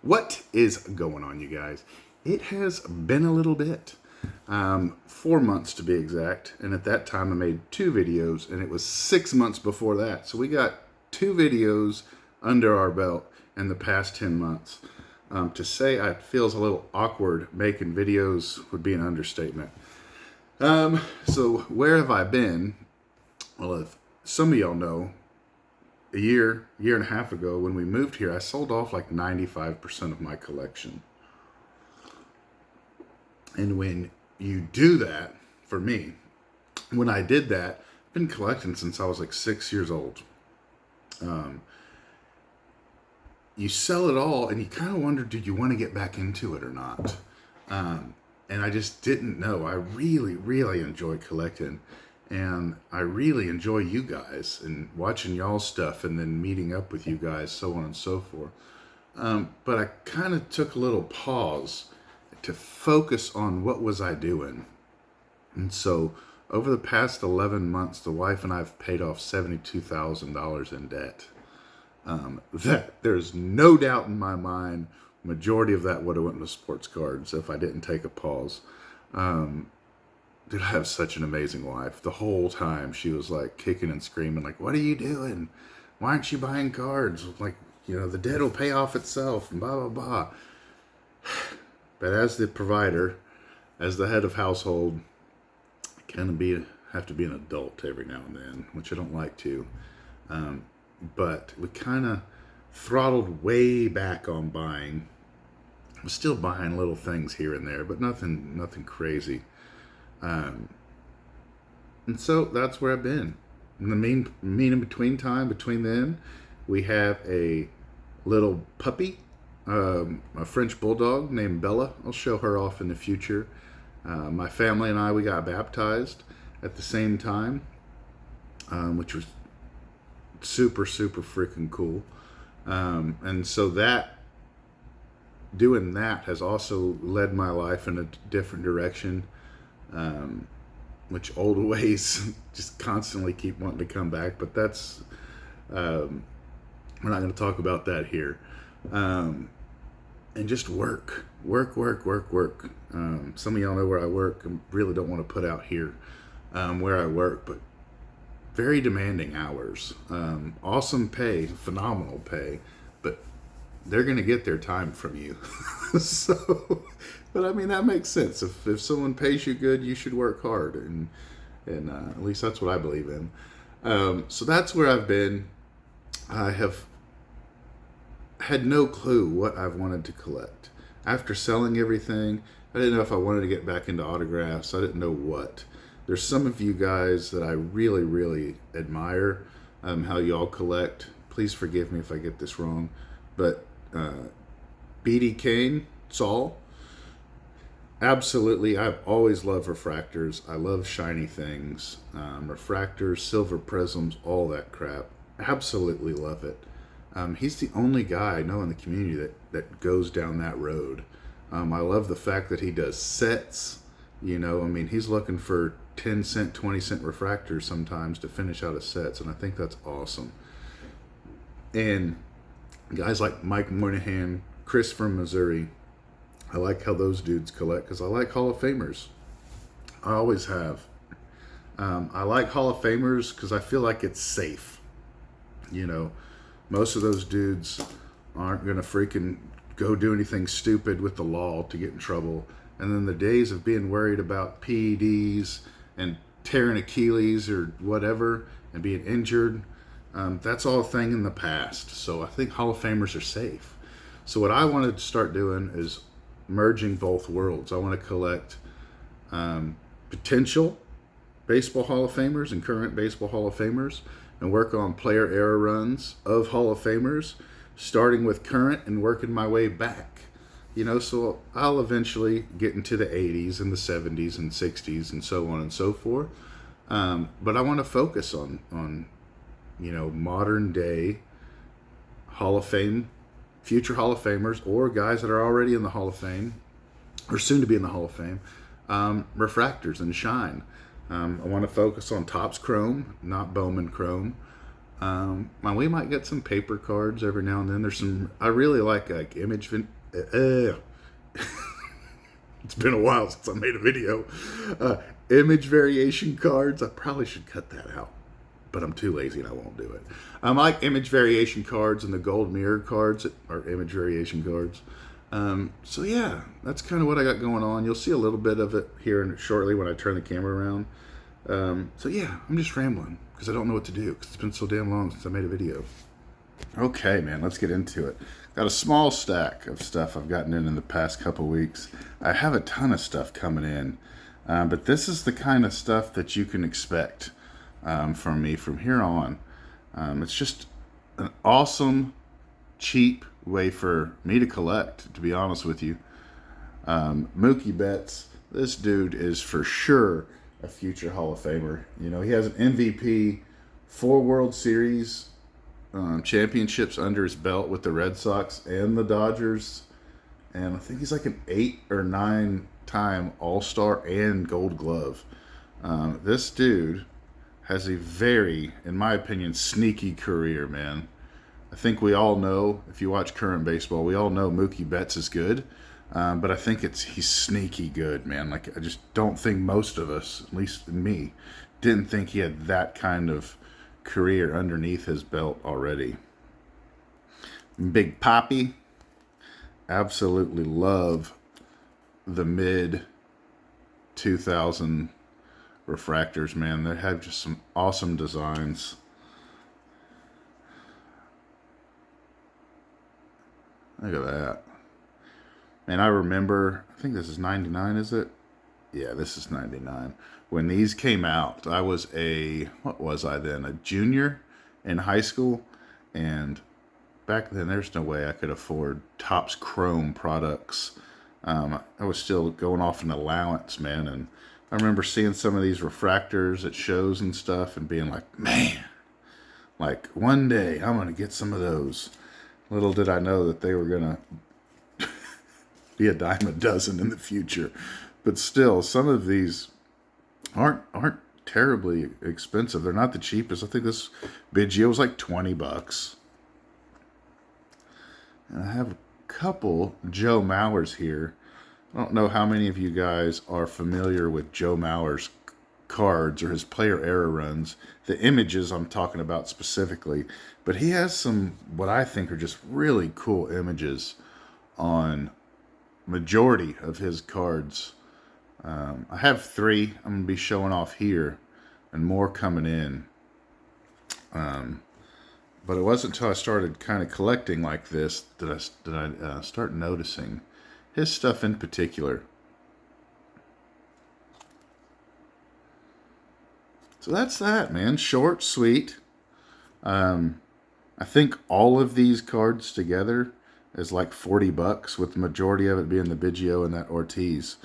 What is going on, you guys? It has been a little bit. 4 months to be exact. And at that time I made 2 videos, and it was 6 months before that. So we got 2 videos under our belt in the past 10 months. To say it feels a little awkward making videos would be an understatement. So where have I been? Well, if some of y'all know, a year and a half ago when we moved here, I sold off like 95% of my collection. And when you do that, for me, when I did that, I've been collecting since I was like 6 years old. You sell it all and you kind of wonder, do you want to get back into it or not? And I just didn't know. I really enjoy collecting. And I really enjoy you guys and watching y'all's stuff and then meeting up with you guys, so on and so forth. But I kind of took a little pause to focus on what was I doing. And so over the past 11 months, the wife and I have paid off $72,000 in debt. That there's no doubt in my mind, majority of that would have went into sports cards if I didn't take a pause. Dude, I have such an amazing wife. The whole time she was like kicking and screaming, like, what are you doing? Why aren't you buying cards? Like, the debt will pay off itself and blah, blah, blah. But as the provider, as the head of household, I kind of have to be an adult every now and then, which I don't like to. But we kind of throttled way back on buying. I'm still buying little things here and there, but nothing crazy. And so that's where I've been. In the in between time, between then, we have a little puppy, a French bulldog named Bella. I'll show her off in the future. My family and I, we got baptized at the same time, which was super freaking cool. And so doing that has also led my life in a different direction. Which old ways just constantly keep wanting to come back, but that's we're not going to talk about that here. And just work. Some of y'all know where I work. I really don't want to put out here where I work, but very demanding hours. Awesome pay, phenomenal pay, but they're going to get their time from you. So, but I mean, that makes sense. If someone pays you good, you should work hard. And at least that's what I believe in. So that's where I've been. I have had no clue what I've wanted to collect. After selling everything, I didn't know if I wanted to get back into autographs. I didn't know what. There's some of you guys that I really admire, how y'all collect. Please forgive me if I get this wrong. But B.D. Kane, Saul, absolutely. I've always loved refractors. I love shiny things, refractors, silver prisms, all that crap. Absolutely love it. He's the only guy I know in the community that goes down that road. I love the fact that he does sets. He's looking for 10 cent, 20 cent refractors sometimes to finish out his sets, and I think that's awesome. And guys like Mike Moynihan, Chris from Missouri, I like how those dudes collect because I like Hall of Famers. I always have. I like Hall of Famers because I feel like it's safe. Most of those dudes aren't going to freaking go do anything stupid with the law to get in trouble. And then the days of being worried about PEDs and tearing Achilles or whatever and being injured, that's all a thing in the past. So I think Hall of Famers are safe. So what I wanted to start doing is merging both worlds. I want to collect potential baseball Hall of Famers and current baseball Hall of Famers and work on player era runs of Hall of Famers, starting with current and working my way back. So I'll eventually get into the 80s and the 70s and 60s and so on and so forth. But I want to focus on modern day Hall of Fame, future Hall of Famers, or guys that are already in the Hall of Fame or soon to be in the Hall of Fame, refractors and shine. I want to focus on Topps Chrome, not Bowman Chrome. We might get some paper cards every now and then. There's some, I really like image It's been a while since I made a video. Image variation cards. I probably should cut that out, but I'm too lazy and I won't do it. I like image variation cards, and the gold mirror cards are image variation cards. So yeah, that's kind of what I got going on. You'll see a little bit of it here shortly when I turn the camera around. So yeah, I'm just rambling because I don't know what to do because it's been so damn long since I made a video. Okay, man, let's get into it. Got a small stack of stuff I've gotten in the past couple weeks. I have a ton of stuff coming in, but this is the kind of stuff that you can expect from me from here on. It's just an awesome, cheap way for me to collect, to be honest with you. Mookie Betts, this dude is for sure a future Hall of Famer. You know, he has an MVP, 4 World Series championships under his belt with the Red Sox and the Dodgers, and I think he's like an 8 or 9 time All-Star and Gold Glove. This dude has a very, in my opinion, sneaky career, man. I think we all know, if you watch current baseball, we all know Mookie Betts is good, but I think he's sneaky good, man. Like, I just don't think most of us, at least me, didn't think he had that kind of career underneath his belt already. Big Poppy, absolutely love the mid 2000 refractors, man. They have just some awesome designs. Look at that. Man, I remember, I think this is 99, is it? Yeah, this is 99. When these came out, I was what was I then? A junior in high school. And back then, there's no way I could afford Topps Chrome products. I was still going off an allowance, man. And I remember seeing some of these refractors at shows and stuff and being like, man, like one day I'm going to get some of those. Little did I know that they were going to be a dime a dozen in the future. But still, some of these aren't terribly expensive. They're not the cheapest. I think this Biggio was like $20. And I have a couple Joe Mauers here. I don't know how many of you guys are familiar with Joe Mauer's cards or his player era runs. The images I'm talking about specifically. But he has some, what I think are just really cool images on majority of his cards. I have 3 I'm going to be showing off here and more coming in. But it wasn't until I started kind of collecting like this that I start noticing his stuff in particular. So that's that, man. Short, sweet. I think all of these cards together is like $40, with the majority of it being the Biggio and that Ortiz.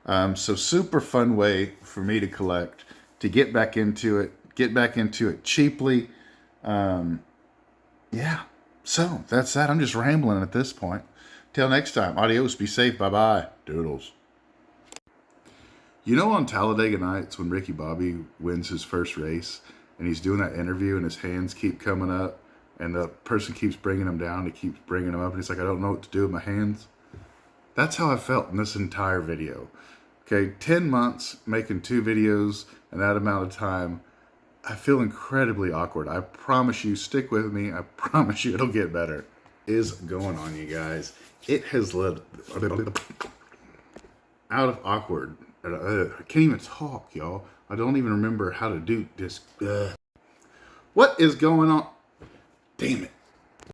So super fun way for me to collect, to get back into it cheaply. Yeah, so that's that. I'm just rambling at this point. Till next time, adios, be safe, bye-bye, doodles. You know, on Talladega Nights when Ricky Bobby wins his first race and he's doing that interview and his hands keep coming up and the person keeps bringing him down, he keeps bringing him up, and he's like, I don't know what to do with my hands. That's how I felt in this entire video. Okay, 10 months making 2 videos in that amount of time. I feel incredibly awkward. I promise you, stick with me. I promise you it'll get better. Is going on, you guys. It has led out of awkward. I can't even talk, y'all. I don't even remember how to do this. What is going on? Damn it.